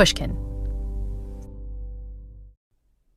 Pushkin.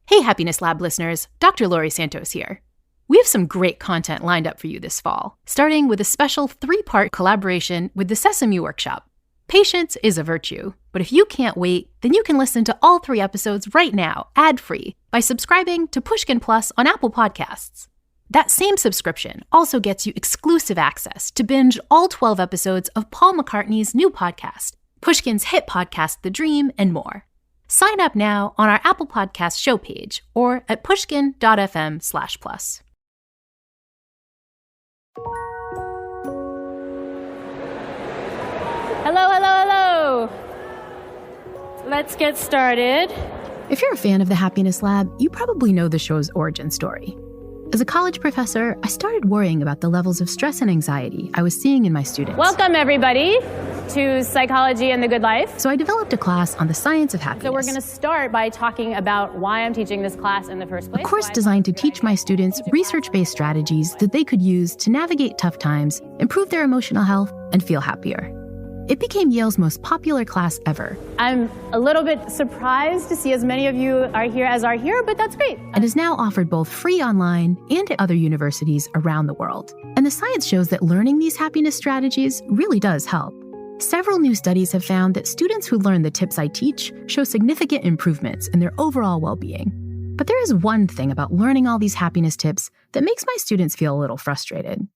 Hey, Happiness Lab listeners, Dr. Laurie Santos here. We have some great content lined up for you this fall, starting with a special 3-part collaboration with the Sesame Workshop. Patience is a virtue, but if you can't wait, then you can listen to all 3 episodes right now, ad-free, by subscribing to Pushkin Plus on Apple Podcasts. That same subscription also gets you exclusive access to binge all 12 episodes of Paul McCartney's new podcast, Pushkin's hit podcast The Dream, and more. Sign up now on our Apple Podcast show page or at pushkin.fm/plus. Hello, hello, hello. Let's get started. If you're a fan of the Happiness Lab, you probably know the show's origin story. As a college professor, I started worrying about the levels of stress and anxiety I was seeing in my students. Welcome, everybody, to Psychology and the Good Life. So I developed a class on the science of happiness. So we're going to start by talking about why I'm teaching this class in the first place. A course designed to teach my students research-based strategies that they could use to navigate tough times, improve their emotional health, and feel happier. It became Yale's most popular class ever. I'm a little bit surprised to see as many of you are here, but that's great. And is now offered both free online and at other universities around the world. And the science shows that learning these happiness strategies really does help. Several new studies have found that students who learn the tips I teach show significant improvements in their overall well-being. But there is one thing about learning all these happiness tips that makes my students feel a little frustrated.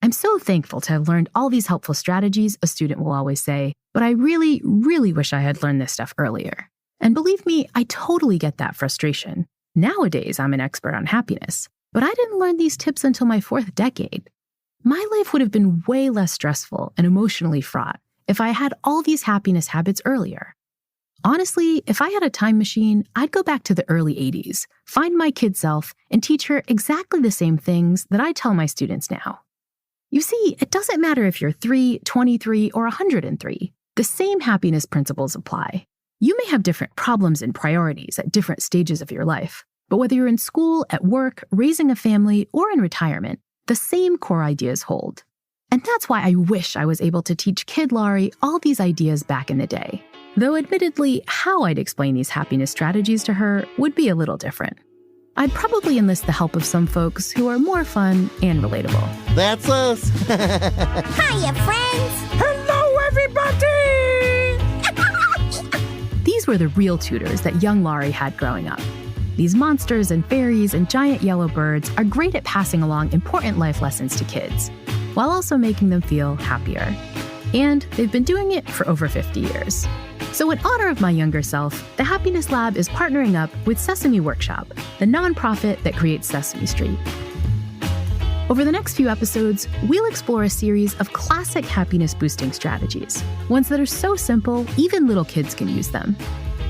I'm so thankful to have learned all these helpful strategies, a student will always say, but I really, really wish I had learned this stuff earlier. And believe me, I totally get that frustration. Nowadays, I'm an expert on happiness, but I didn't learn these tips until my 4th decade. My life would have been way less stressful and emotionally fraught if I had all these happiness habits earlier. Honestly, if I had a time machine, I'd go back to the early 80s, find my kid self, and teach her exactly the same things that I tell my students now. You see, it doesn't matter if you're 3, 23, or 103. The same happiness principles apply. You may have different problems and priorities at different stages of your life, but whether you're in school, at work, raising a family, or in retirement, the same core ideas hold. And that's why I wish I was able to teach Kid Laurie all these ideas back in the day. Though admittedly, how I'd explain these happiness strategies to her would be a little different. I'd probably enlist the help of some folks who are more fun and relatable. That's us. Hiya, friends. Hello, everybody. These were the real tutors that young Laurie had growing up. These monsters and fairies and giant yellow birds are great at passing along important life lessons to kids, while also making them feel happier. And they've been doing it for over 50 years. So in honor of my younger self, the Happiness Lab is partnering up with Sesame Workshop, the nonprofit that creates Sesame Street. Over the next few episodes, we'll explore a series of classic happiness-boosting strategies, ones that are so simple, even little kids can use them.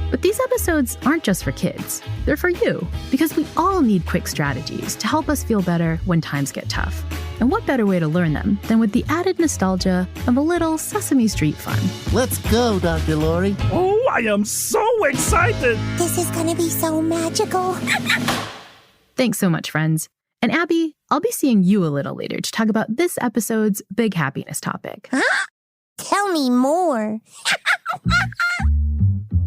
But these episodes aren't just for kids. They're for you, because we all need quick strategies to help us feel better when times get tough. And what better way to learn them than with the added nostalgia of a little Sesame Street fun? Let's go, Dr. Laurie. Oh, I am so excited! This is gonna be so magical. Thanks so much, friends. And Abby, I'll be seeing you a little later to talk about this episode's big happiness topic. Huh? Tell me more.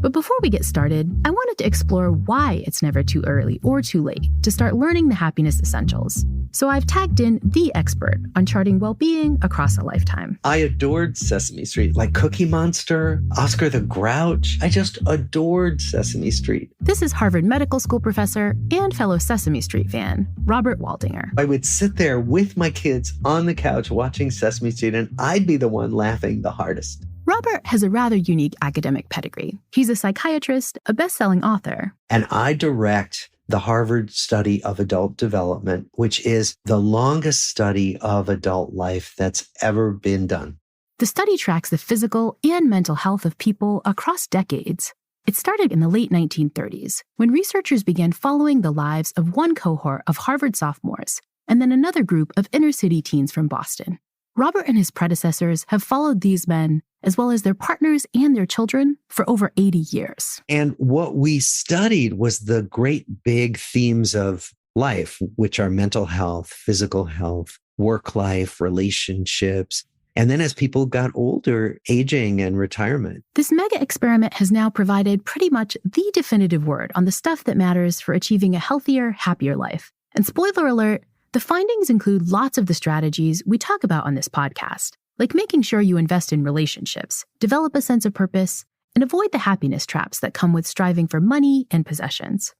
But before we get started, I wanted to explore why it's never too early or too late to start learning the happiness essentials. So I've tagged in the expert on charting well-being across a lifetime. I adored Sesame Street, like Cookie Monster, Oscar the Grouch. I just adored Sesame Street. This is Harvard Medical School professor and fellow Sesame Street fan, Robert Waldinger. I would sit there with my kids on the couch watching Sesame Street, and I'd be the one laughing the hardest. Robert has a rather unique academic pedigree. He's a psychiatrist, a best-selling author. And I direct the Harvard Study of Adult Development, which is the longest study of adult life that's ever been done. The study tracks the physical and mental health of people across decades. It started in the late 1930s, when researchers began following the lives of one cohort of Harvard sophomores, and then another group of inner-city teens from Boston. Robert and his predecessors have followed these men, as well as their partners and their children, for over 80 years. And what we studied was the great big themes of life, which are mental health, physical health, work life, relationships. And then as people got older, aging and retirement. This mega experiment has now provided pretty much the definitive word on the stuff that matters for achieving a healthier, happier life. And spoiler alert, the findings include lots of the strategies we talk about on this podcast, like making sure you invest in relationships, develop a sense of purpose, and avoid the happiness traps that come with striving for money and possessions.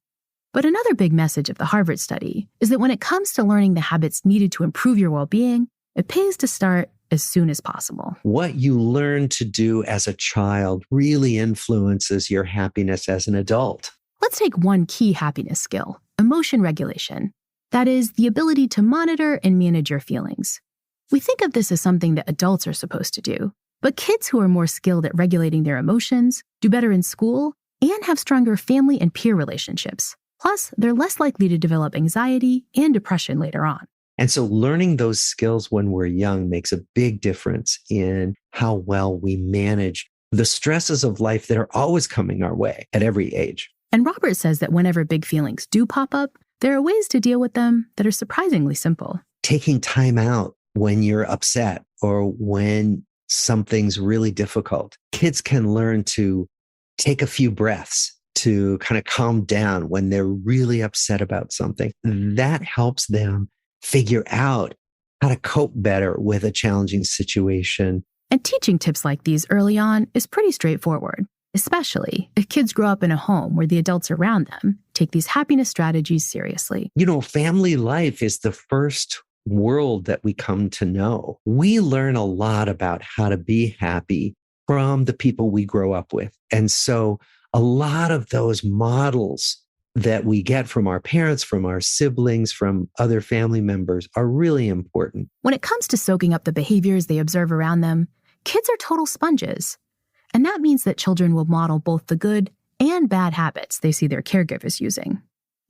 But another big message of the Harvard study is that when it comes to learning the habits needed to improve your well-being, it pays to start as soon as possible. What you learn to do as a child really influences your happiness as an adult. Let's take one key happiness skill, emotion regulation. That is, the ability to monitor and manage your feelings. We think of this as something that adults are supposed to do, but kids who are more skilled at regulating their emotions do better in school and have stronger family and peer relationships. Plus, they're less likely to develop anxiety and depression later on. And so learning those skills when we're young makes a big difference in how well we manage the stresses of life that are always coming our way at every age. And Robert says that whenever big feelings do pop up, there are ways to deal with them that are surprisingly simple. Taking time out when you're upset or when something's really difficult. Kids can learn to take a few breaths to kind of calm down when they're really upset about something. That helps them figure out how to cope better with a challenging situation. And teaching tips like these early on is pretty straightforward, especially if kids grow up in a home where the adults around them take these happiness strategies seriously. You know, family life is the first world that we come to know. We learn a lot about how to be happy from the people we grow up with. And so a lot of those models that we get from our parents, from our siblings, from other family members are really important. When it comes to soaking up the behaviors they observe around them, kids are total sponges. And that means that children will model both the good and bad habits they see their caregivers using.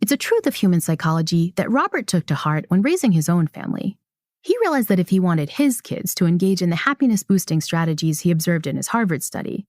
It's a truth of human psychology that Robert took to heart when raising his own family. He realized that if he wanted his kids to engage in the happiness-boosting strategies he observed in his Harvard study,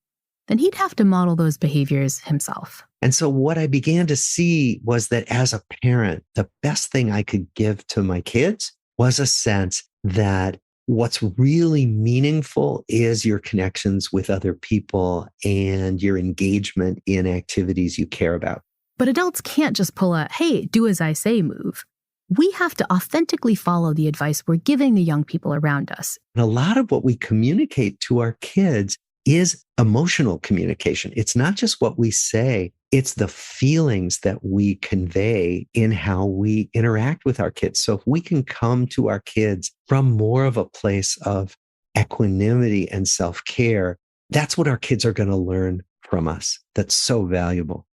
then he'd have to model those behaviors himself. And so what I began to see was that as a parent, the best thing I could give to my kids was a sense that what's really meaningful is your connections with other people and your engagement in activities you care about. But adults can't just pull a, hey, do as I say move. We have to authentically follow the advice we're giving the young people around us. And a lot of what we communicate to our kids is emotional communication. It's not just what we say, it's the feelings that we convey in how we interact with our kids. So if we can come to our kids from more of a place of equanimity and self-care, that's what our kids are going to learn from us. That's so valuable.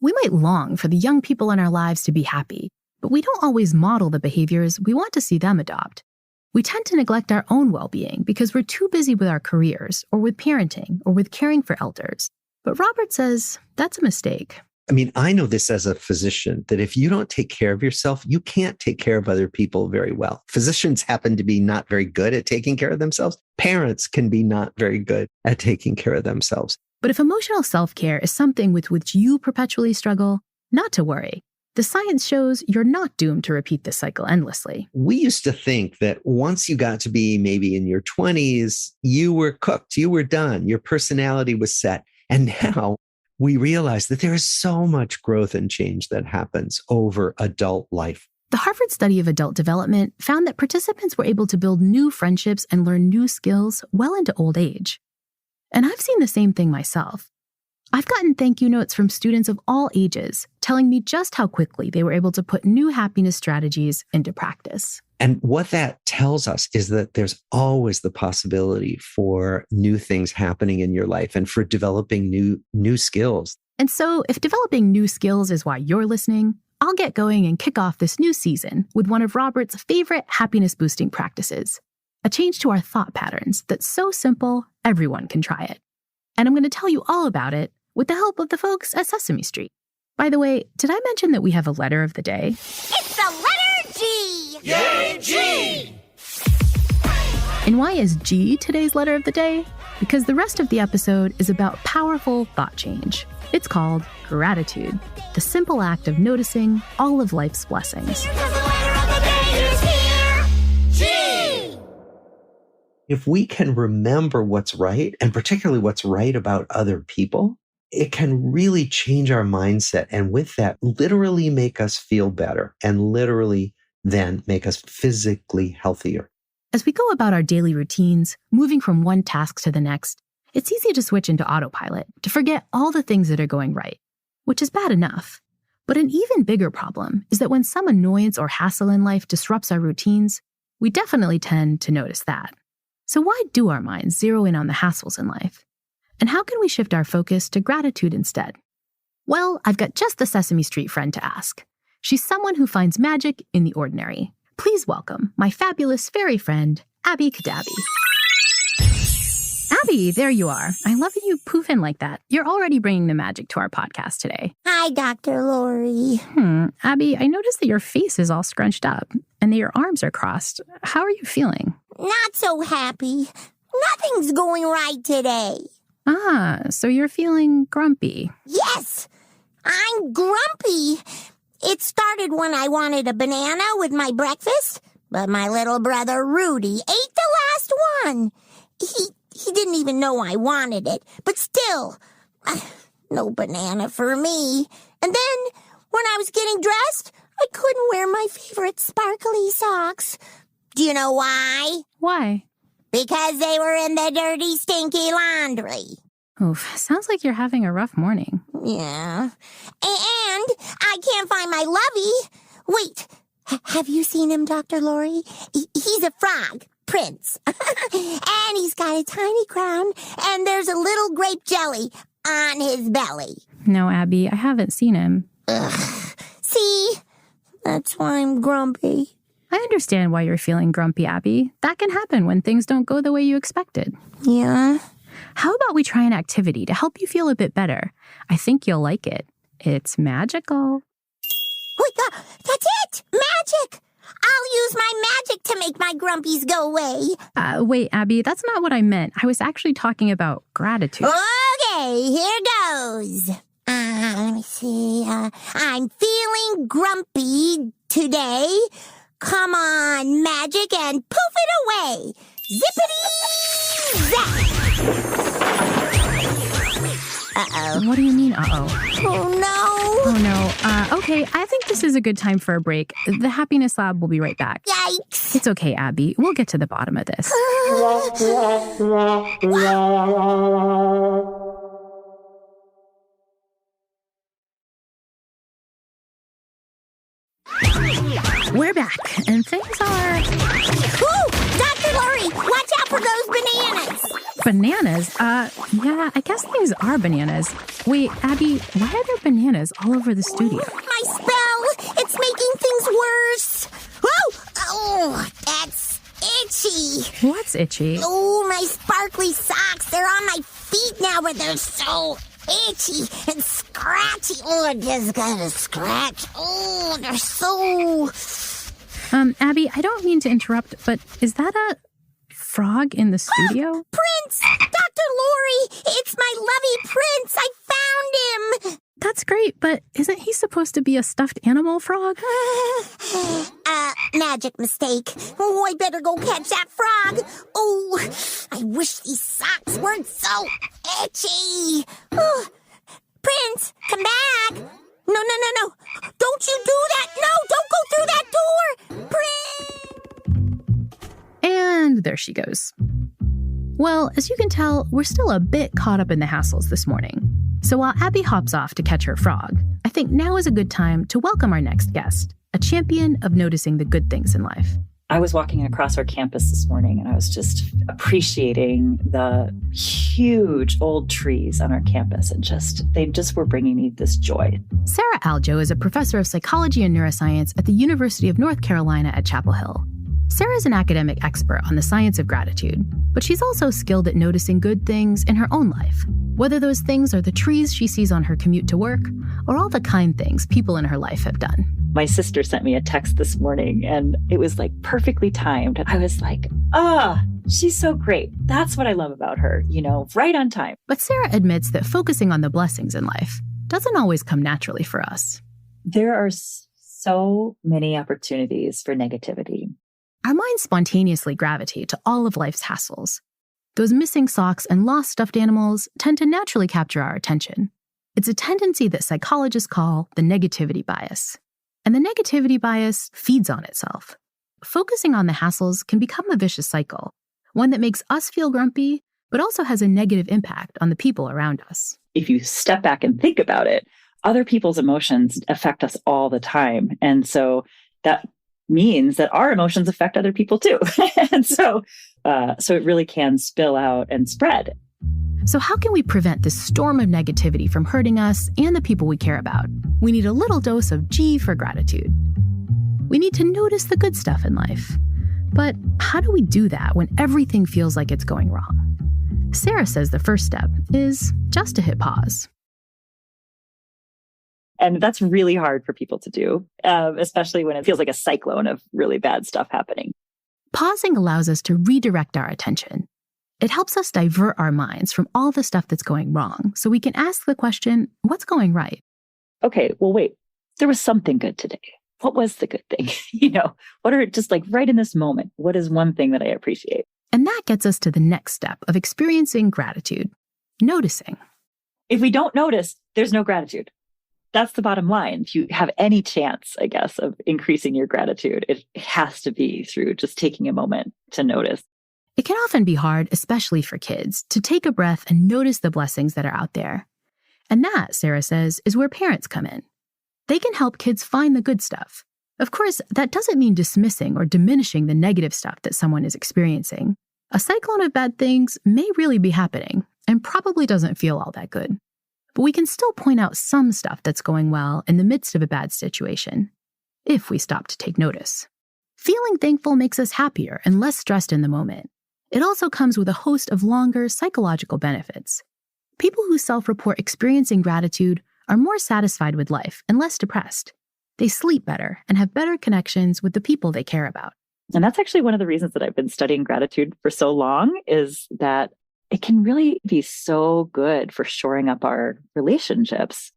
We might long for the young people in our lives to be happy, but we don't always model the behaviors we want to see them adopt. We tend to neglect our own well-being because we're too busy with our careers or with parenting or with caring for elders. But Robert says that's a mistake. I mean, I know this as a physician, that if you don't take care of yourself, you can't take care of other people very well. Physicians happen to be not very good at taking care of themselves. Parents can be not very good at taking care of themselves. But if emotional self-care is something with which you perpetually struggle, not to worry. The science shows you're not doomed to repeat this cycle endlessly. We used to think that once you got to be maybe in your 20s, you were cooked, you were done, your personality was set. And now we realize that there is so much growth and change that happens over adult life. The Harvard study of adult development found that participants were able to build new friendships and learn new skills well into old age. And I've seen the same thing myself. I've gotten thank you notes from students of all ages telling me just how quickly they were able to put new happiness strategies into practice. And what that tells us is that there's always the possibility for new things happening in your life and for developing new skills. And so if developing new skills is why you're listening, I'll get going and kick off this new season with one of Robert's favorite happiness-boosting practices, a change to our thought patterns that's so simple, everyone can try it. And I'm going to tell you all about it with the help of the folks at Sesame Street. By the way, did I mention that we have a letter of the day? It's the letter G! Yay, G! And why is G today's letter of the day? Because the rest of the episode is about powerful thought change. It's called gratitude, the simple act of noticing all of life's blessings. Because the letter of the day is here! G! If we can remember what's right, and particularly what's right about other people, it can really change our mindset. And with that, literally make us feel better and literally then make us physically healthier. As we go about our daily routines, moving from one task to the next, it's easy to switch into autopilot, to forget all the things that are going right, which is bad enough. But an even bigger problem is that when some annoyance or hassle in life disrupts our routines, we definitely tend to notice that. So why do our minds zero in on the hassles in life? And how can we shift our focus to gratitude instead? Well, I've got just the Sesame Street friend to ask. She's someone who finds magic in the ordinary. Please welcome my fabulous fairy friend, Abby Cadabby. Abby, there you are. I love that you poof in like that. You're already bringing the magic to our podcast today. Hi, Dr. Lori. Abby, I noticed that your face is all scrunched up and that your arms are crossed. How are you feeling? Not so happy. Nothing's going right today. So you're feeling grumpy. Yes, I'm grumpy. It started when I wanted a banana with my breakfast, but my little brother Rudy ate the last one. He didn't even know I wanted it, but still, no banana for me. And then, when I was getting dressed, I couldn't wear my favorite sparkly socks. Do you know why? Why? Because they were in the dirty, stinky laundry. Oof, sounds like you're having a rough morning. Yeah. And I can't find my lovey. Wait, have you seen him, Dr. Lori? He's a frog, Prince. And he's got a tiny crown, and there's a little grape jelly on his belly. No, Abby, I haven't seen him. Ugh. See? That's why I'm grumpy. I understand why you're feeling grumpy, Abby. That can happen when things don't go the way you expected. Yeah? How about we try an activity to help you feel a bit better? I think you'll like it. It's magical. Wait, that's it! Magic! I'll use my magic to make my grumpies go away. Wait, Abby, that's not what I meant. I was actually talking about gratitude. Okay, here goes. Let me see. I'm feeling grumpy today. Come on, magic, and poof it away. Zippity zap! Uh-oh. What do you mean, uh-oh? Oh, no. Oh, no. Okay, I think this is a good time for a break. The Happiness Lab will be right back. Yikes. It's okay, Abby. We'll get to the bottom of this. We're back, and things are... Ooh, Dr. Lori, watch out for those bananas. Bananas? Yeah, I guess things are bananas. Wait, Abby, why are there bananas all over the studio? My spell, it's making things worse. Oh, that's itchy. What's itchy? Oh, my sparkly socks, they're on my feet now, but they're so itchy and scratchy. Oh, I just gotta scratch. Oh, they're so... Abby, I don't mean to interrupt, but is that a frog in the studio? Prince! Dr. Lori! It's my lovey Prince! I found him! That's great, but isn't he supposed to be a stuffed animal frog? Magic mistake. Oh, I better go catch that frog. Oh, I wish these socks weren't so itchy. Oh, Prince, come back. No. Don't you do that. No, don't go through that door. Prince! And there she goes. Well, as you can tell, we're still a bit caught up in the hassles this morning. So while Abby hops off to catch her frog, I think now is a good time to welcome our next guest, a champion of noticing the good things in life. I was walking across our campus this morning and I was just appreciating the huge old trees on our campus and they just were bringing me this joy. Sarah Aljo is a professor of psychology and neuroscience at the University of North Carolina at Chapel Hill. Sarah is an academic expert on the science of gratitude, but she's also skilled at noticing good things in her own life, whether those things are the trees she sees on her commute to work or all the kind things people in her life have done. My sister sent me a text this morning and it was like perfectly timed. I was like, she's so great. That's what I love about her, right on time. But Sarah admits that focusing on the blessings in life doesn't always come naturally for us. There are so many opportunities for negativity. Our minds spontaneously gravitate to all of life's hassles. Those missing socks and lost stuffed animals tend to naturally capture our attention. It's a tendency that psychologists call the negativity bias. And the negativity bias feeds on itself. Focusing on the hassles can become a vicious cycle, one that makes us feel grumpy, but also has a negative impact on the people around us. If you step back and think about it, other people's emotions affect us all the time. And so that means that our emotions affect other people too. And so it really can spill out and spread. So how can we prevent this storm of negativity from hurting us and the people we care about? We need a little dose of G for gratitude. We need to notice the good stuff in life. But how do we do that when everything feels like it's going wrong? Sarah says the first step is just to hit pause. And that's really hard for people to do, especially when it feels like a cyclone of really bad stuff happening. Pausing allows us to redirect our attention. It helps us divert our minds from all the stuff that's going wrong so we can ask the question, what's going right? Okay, well, wait, there was something good today. What was the good thing? What are just like right in this moment? What is one thing that I appreciate? And that gets us to the next step of experiencing gratitude, noticing. If we don't notice, there's no gratitude. That's the bottom line. If you have any chance, I guess, of increasing your gratitude, it has to be through just taking a moment to notice. It can often be hard, especially for kids, to take a breath and notice the blessings that are out there. And that, Sarah says, is where parents come in. They can help kids find the good stuff. Of course, that doesn't mean dismissing or diminishing the negative stuff that someone is experiencing. A cyclone of bad things may really be happening and probably doesn't feel all that good. But we can still point out some stuff that's going well in the midst of a bad situation, if we stop to take notice. Feeling thankful makes us happier and less stressed in the moment. It also comes with a host of longer psychological benefits. People who self-report experiencing gratitude are more satisfied with life and less depressed. They sleep better and have better connections with the people they care about. And that's actually one of the reasons that I've been studying gratitude for so long, is that it can really be so good for shoring up our relationships.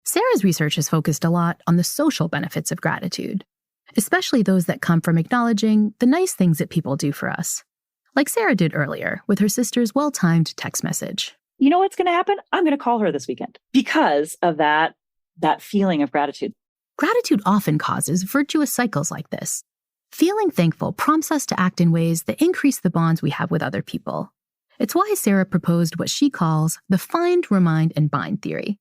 Sarah's research has focused a lot on the social benefits of gratitude, especially those that come from acknowledging the nice things that people do for us, like Sarah did earlier with her sister's well-timed text message. You know what's going to happen? I'm going to call her this weekend because of that feeling of gratitude. Gratitude often causes virtuous cycles like this. Feeling thankful prompts us to act in ways that increase the bonds we have with other people. It's why Sarah proposed what she calls the find, remind, and bind theory.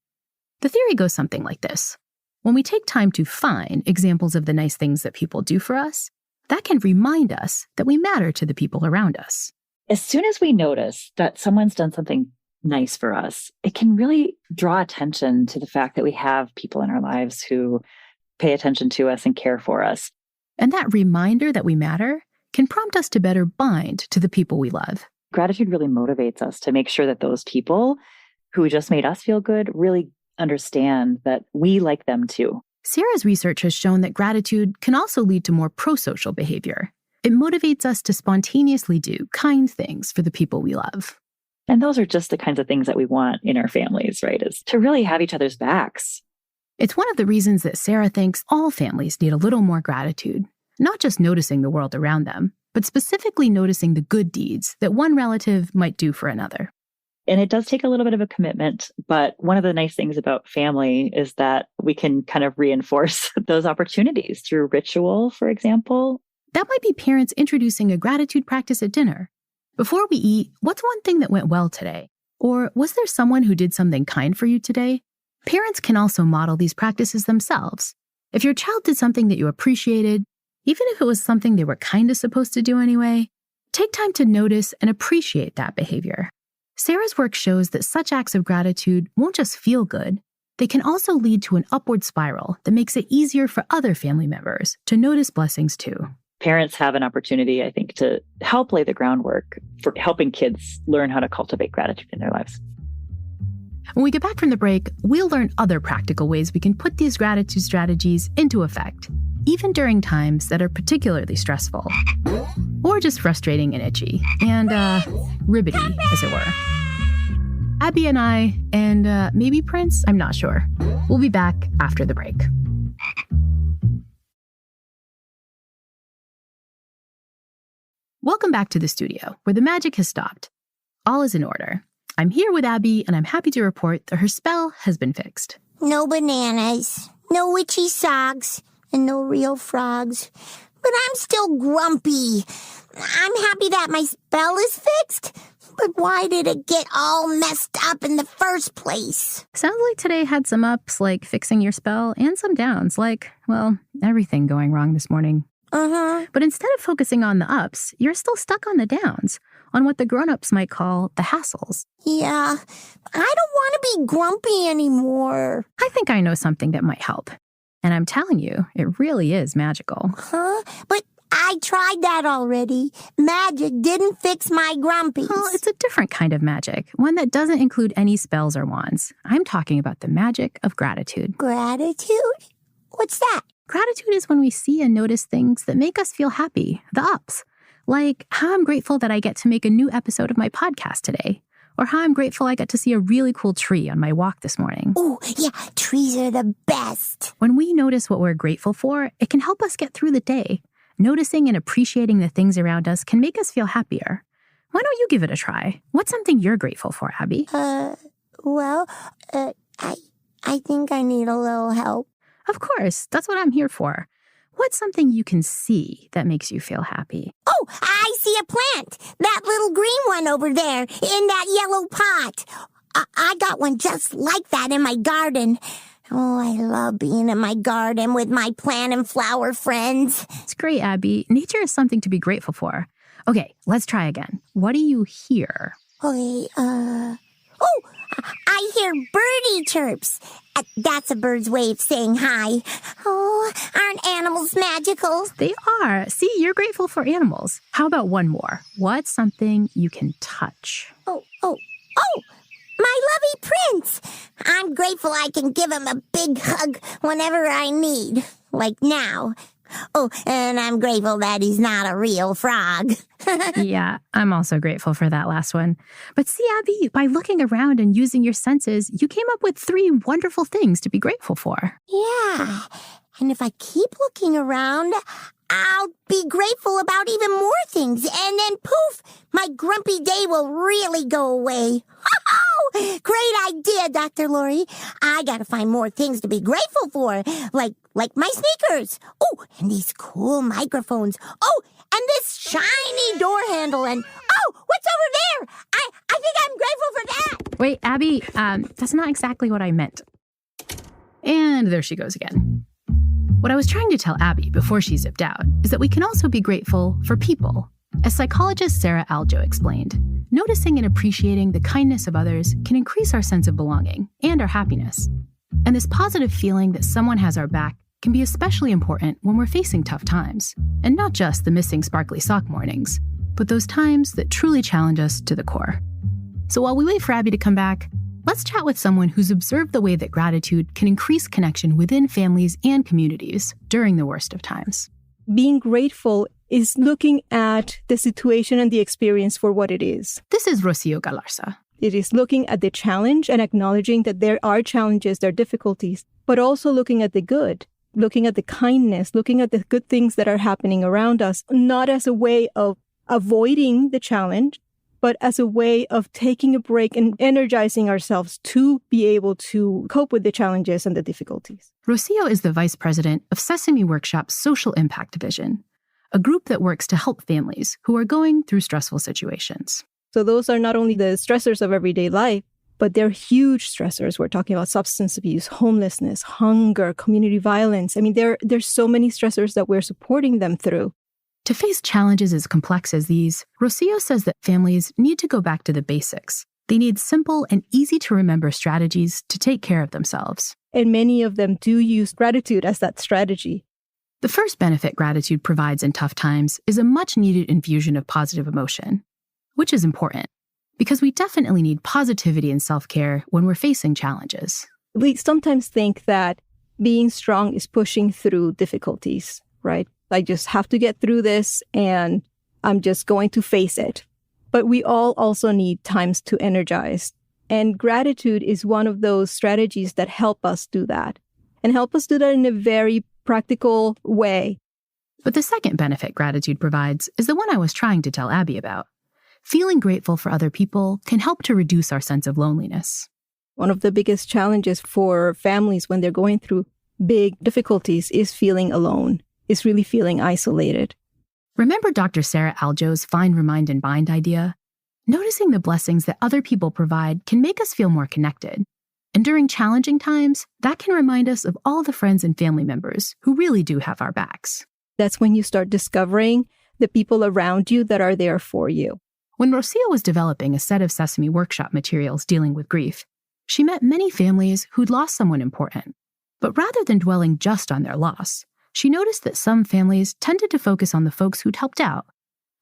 The theory goes something like this. When we take time to find examples of the nice things that people do for us, that can remind us that we matter to the people around us. As soon as we notice that someone's done something nice for us, it can really draw attention to the fact that we have people in our lives who pay attention to us and care for us. And that reminder that we matter can prompt us to better bind to the people we love. Gratitude really motivates us to make sure that those people who just made us feel good really understand that we like them too. Sarah's research has shown that gratitude can also lead to more pro-social behavior. It motivates us to spontaneously do kind things for the people we love. And those are just the kinds of things that we want in our families, right? Is to really have each other's backs. It's one of the reasons that Sarah thinks all families need a little more gratitude, not just noticing the world around them, but specifically noticing the good deeds that one relative might do for another. And it does take a little bit of a commitment, but one of the nice things about family is that we can kind of reinforce those opportunities through ritual, for example. That might be parents introducing a gratitude practice at dinner. Before we eat, what's one thing that went well today? Or was there someone who did something kind for you today? Parents can also model these practices themselves. If your child did something that you appreciated, even if it was something they were kind of supposed to do anyway, take time to notice and appreciate that behavior. Sarah's work shows that such acts of gratitude won't just feel good, they can also lead to an upward spiral that makes it easier for other family members to notice blessings too. Parents have an opportunity, I think, to help lay the groundwork for helping kids learn how to cultivate gratitude in their lives. When we get back from the break, we'll learn other practical ways we can put these gratitude strategies into effect, even during times that are particularly stressful, or just frustrating and itchy, and ribbity, as it were. Abby and I, and maybe Prince, I'm not sure. We'll be back after the break. Welcome back to the studio, where the magic has stopped. All is in order. I'm here with Abby, and I'm happy to report that her spell has been fixed. No bananas, no witchy socks, and no real frogs. But I'm still grumpy. I'm happy that my spell is fixed, but why did it get all messed up in the first place? Sounds like today had some ups, like fixing your spell, and some downs, like, well, everything going wrong this morning. But instead of focusing on the ups, you're still stuck on the downs, on what the grown-ups might call the hassles. Yeah, I don't want to be grumpy anymore. I think I know something that might help. And I'm telling you, it really is magical. But I tried that already. Magic didn't fix my grumpies. Well, it's a different kind of magic, one that doesn't include any spells or wands. I'm talking about the magic of gratitude. Gratitude? What's that? Gratitude is when we see and notice things that make us feel happy, the ups. Like how I'm grateful that I get to make a new episode of my podcast today. Or how I'm grateful I got to see a really cool tree on my walk this morning. Oh, yeah, trees are the best. When we notice what we're grateful for, it can help us get through the day. Noticing and appreciating the things around us can make us feel happier. Why don't you give it a try? What's something you're grateful for, Abby? I think I need a little help. Of course, that's what I'm here for. What's something you can see that makes you feel happy? Oh, I see a plant. That little green one over there in that yellow pot. I got one just like that in my garden. Oh, I love being in my garden with my plant and flower friends. It's great, Abby. Nature is something to be grateful for. Okay, let's try again. What do you hear? Okay, I hear birdie chirps. That's a bird's way of saying hi. Oh, aren't animals magical? They are. See, you're grateful for animals. How about one more? What's something you can touch? Oh, my lovey prince. I'm grateful I can give him a big hug whenever I need, like now. Oh, and I'm grateful that he's not a real frog. Yeah, I'm also grateful for that last one. But see, Abby, by looking around and using your senses, you came up with 3 wonderful things to be grateful for. Yeah, and if I keep looking around, I'll be grateful about even more things. And then poof, my grumpy day will really go away. Oh, great idea, Dr. Lori. I gotta find more things to be grateful for, like my sneakers. Oh, and these cool microphones. Oh, and this shiny door handle. And oh, what's over there? I think I'm grateful for that. Wait, Abby, that's not exactly what I meant. And there she goes again. What I was trying to tell Abby before she zipped out is that we can also be grateful for people. As psychologist Sarah Aljo explained, noticing and appreciating the kindness of others can increase our sense of belonging and our happiness. And this positive feeling that someone has our back can be especially important when we're facing tough times. And not just the missing sparkly sock mornings, but those times that truly challenge us to the core. So while we wait for Abby to come back, let's chat with someone who's observed the way that gratitude can increase connection within families and communities during the worst of times. Being grateful is looking at the situation and the experience for what it is. This is Rocio Galarza. It is looking at the challenge and acknowledging that there are challenges, there are difficulties, but also looking at the good, looking at the kindness, looking at the good things that are happening around us, not as a way of avoiding the challenge, but as a way of taking a break and energizing ourselves to be able to cope with the challenges and the difficulties. Rocio is the vice president of Sesame Workshop's Social Impact Division, a group that works to help families who are going through stressful situations. So those are not only the stressors of everyday life, but they're huge stressors. We're talking about substance abuse, homelessness, hunger, community violence. I mean, there's so many stressors that we're supporting them through. To face challenges as complex as these, Rocio says that families need to go back to the basics. They need simple and easy-to-remember strategies to take care of themselves. And many of them do use gratitude as that strategy. The first benefit gratitude provides in tough times is a much-needed infusion of positive emotion, which is important, because we definitely need positivity and self-care when we're facing challenges. We sometimes think that being strong is pushing through difficulties, right? I just have to get through this and I'm just going to face it. But we all also need times to energize. And gratitude is one of those strategies that help us do that and help us do that in a very practical way. But the second benefit gratitude provides is the one I was trying to tell Abby about. Feeling grateful for other people can help to reduce our sense of loneliness. One of the biggest challenges for families when they're going through big difficulties is feeling alone, is really feeling isolated. Remember Dr. Sarah Aljo's Find, Remind, and Bind idea? Noticing the blessings that other people provide can make us feel more connected. And during challenging times, that can remind us of all the friends and family members who really do have our backs. That's when you start discovering the people around you that are there for you. When Rocio was developing a set of Sesame workshop materials dealing with grief, she met many families who'd lost someone important. But rather than dwelling just on their loss, she noticed that some families tended to focus on the folks who'd helped out,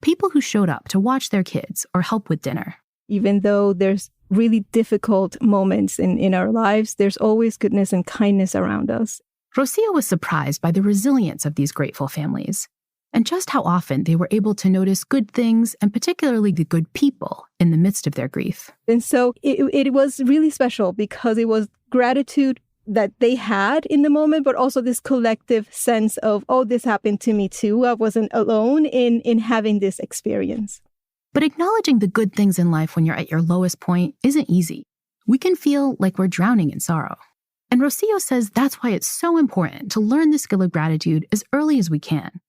people who showed up to watch their kids or help with dinner. Even though there's really difficult moments in our lives, there's always goodness and kindness around us. Rocio was surprised by the resilience of these grateful families, and just how often they were able to notice good things and particularly the good people in the midst of their grief. And so it was really special because it was gratitude that they had in the moment, but also this collective sense of, oh, this happened to me too. I wasn't alone in having this experience. But acknowledging the good things in life when you're at your lowest point isn't easy. We can feel like we're drowning in sorrow. And Rocio says that's why it's so important to learn the skill of gratitude as early as we can.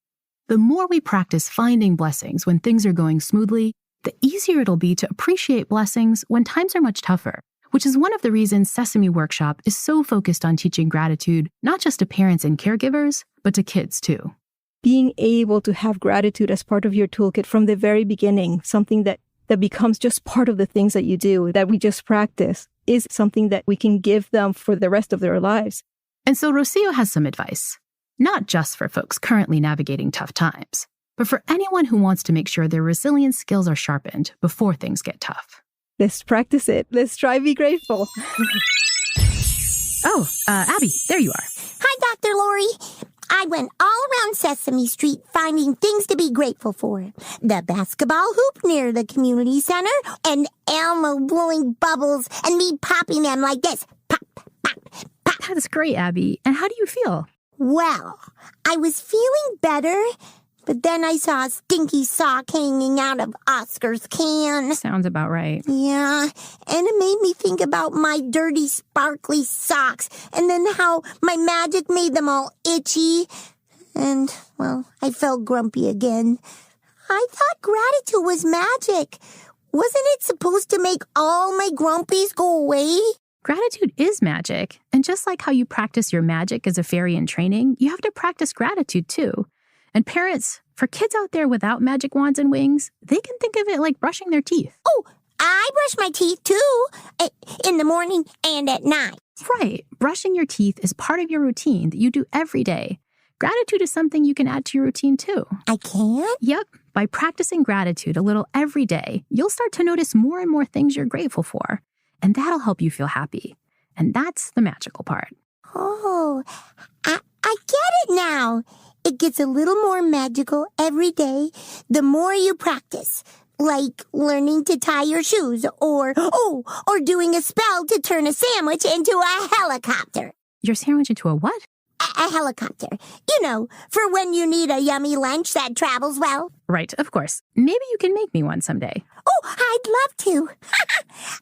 The more we practice finding blessings when things are going smoothly, the easier it'll be to appreciate blessings when times are much tougher, which is one of the reasons Sesame Workshop is so focused on teaching gratitude, not just to parents and caregivers, but to kids too. Being able to have gratitude as part of your toolkit from the very beginning, something that becomes just part of the things that you do, that we just practice, is something that we can give them for the rest of their lives. And so Rocio has some advice, not just for folks currently navigating tough times, but for anyone who wants to make sure their resilience skills are sharpened before things get tough. Let's practice it. Let's try be grateful. Abby, there you are. Hi, Dr. Lori. I went all around Sesame Street finding things to be grateful for. The basketball hoop near the community center, and Elmo blowing bubbles and me popping them like this. Pop, pop, pop. That's great, Abby. And how do you feel? Well, I was feeling better, but then I saw a stinky sock hanging out of Oscar's can. Sounds about right. Yeah, and it made me think about my dirty, sparkly socks, and then how my magic made them all itchy. And, well, I felt grumpy again. I thought gratitude was magic. Wasn't it supposed to make all my grumpies go away? Gratitude is magic. And just like how you practice your magic as a fairy in training, you have to practice gratitude too. And parents, for kids out there without magic wands and wings, they can think of it like brushing their teeth. Oh, I brush my teeth too, in the morning and at night. Right. Brushing your teeth is part of your routine that you do every day. Gratitude is something you can add to your routine too. I can? Yep. By practicing gratitude a little every day, you'll start to notice more and more things you're grateful for. And that'll help you feel happy. And that's the magical part. Oh, I get it now. It gets a little more magical every day the more you practice. Like learning to tie your shoes or doing a spell to turn a sandwich into a helicopter. Your sandwich into a what? A helicopter. You know, for when you need a yummy lunch that travels well. Right, of course. Maybe you can make me one someday. Oh, I'd love to.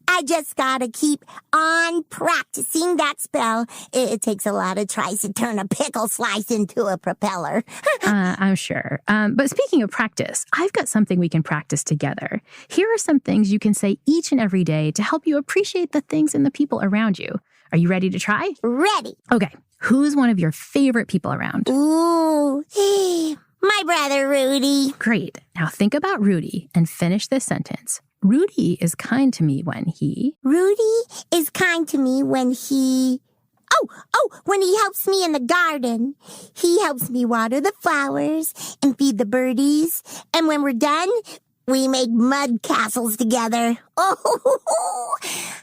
I just gotta keep on practicing that spell. It takes a lot of tries to turn a pickle slice into a propeller. I'm sure. But speaking of practice, I've got something we can practice together. Here are some things you can say each and every day to help you appreciate the things and the people around you. Are you ready to try? Ready. Okay. Who's one of your favorite people around? Ooh, my brother Rudy. Great. Now think about Rudy and finish this sentence. Rudy is kind to me when he... Rudy is kind to me when he... when he helps me in the garden. He helps me water the flowers and feed the birdies. And when we're done, we make mud castles together. Oh,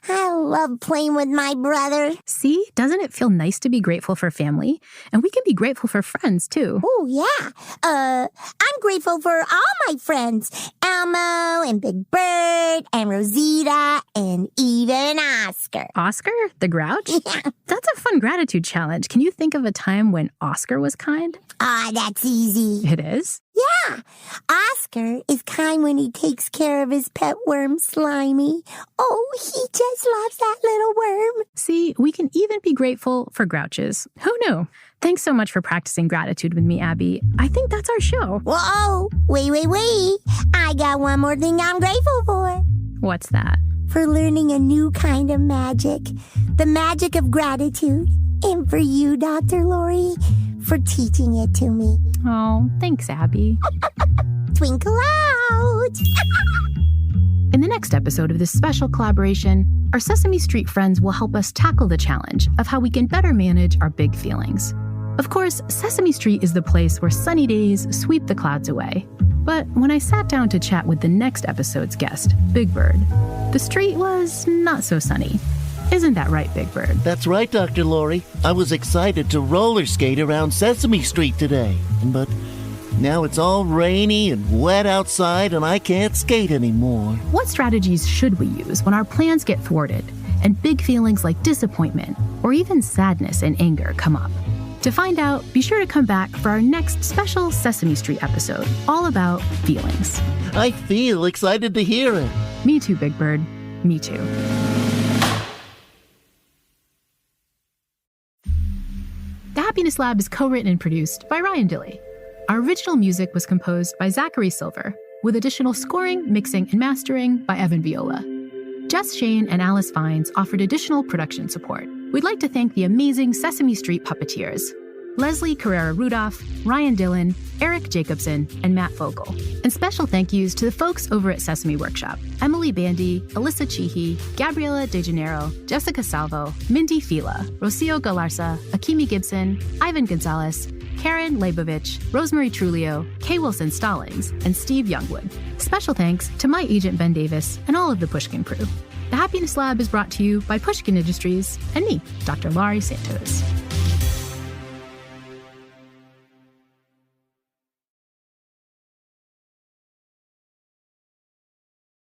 I love playing with my brother. See, doesn't it feel nice to be grateful for family? And we can be grateful for friends, too. Oh, yeah. I'm grateful for all my friends. Elmo and Big Bird Bert and Rosita and even Oscar. Oscar, the grouch? That's a fun gratitude challenge. Can you think of a time when Oscar was kind? That's easy. It is? Yeah. Oscar is kind when he takes care of his pet worm, Slimy. Oh, he just loves that little worm. See, we can even be grateful for grouches. Who knew? Thanks so much for practicing gratitude with me, Abby. I think that's our show. Whoa, wait. I got one more thing I'm grateful for. What's that? For learning a new kind of magic. The magic of gratitude. And for you, Dr. Lori, for teaching it to me. Oh, thanks, Abby. Twinkle out! In the next episode of this special collaboration, our Sesame Street friends will help us tackle the challenge of how we can better manage our big feelings. Of course, Sesame Street is the place where sunny days sweep the clouds away. But when I sat down to chat with the next episode's guest, Big Bird, the street was not so sunny. Isn't that right, Big Bird? That's right, Dr. Lori. I was excited to roller skate around Sesame Street today, but now it's all rainy and wet outside and I can't skate anymore. What strategies should we use when our plans get thwarted and big feelings like disappointment or even sadness and anger come up? To find out, be sure to come back for our next special Sesame Street episode, all about feelings. I feel excited to hear it. Me too, Big Bird. Me too. The Happiness Lab is co-written and produced by Ryan Dilley. Our original music was composed by Zachary Silver, with additional scoring, mixing, and mastering by Evan Viola. Jess Shane and Alice Vines offered additional production support. We'd like to thank the amazing Sesame Street puppeteers, Leslie Carrera-Rudolph, Ryan Dillon, Eric Jacobson, and Matt Vogel. And special thank yous to the folks over at Sesame Workshop: Emily Bandy, Alyssa Cheehy, Gabriela De Janeiro, Jessica Salvo, Mindy Fila, Rocio Galarza, Akimi Gibson, Ivan Gonzalez, Karen Leibovich, Rosemary Trulio, Kay Wilson Stallings, and Steve Youngwood. Special thanks to my agent Ben Davis and all of the Pushkin crew. The Happiness Lab is brought to you by Pushkin Industries and me, Dr. Laurie Santos.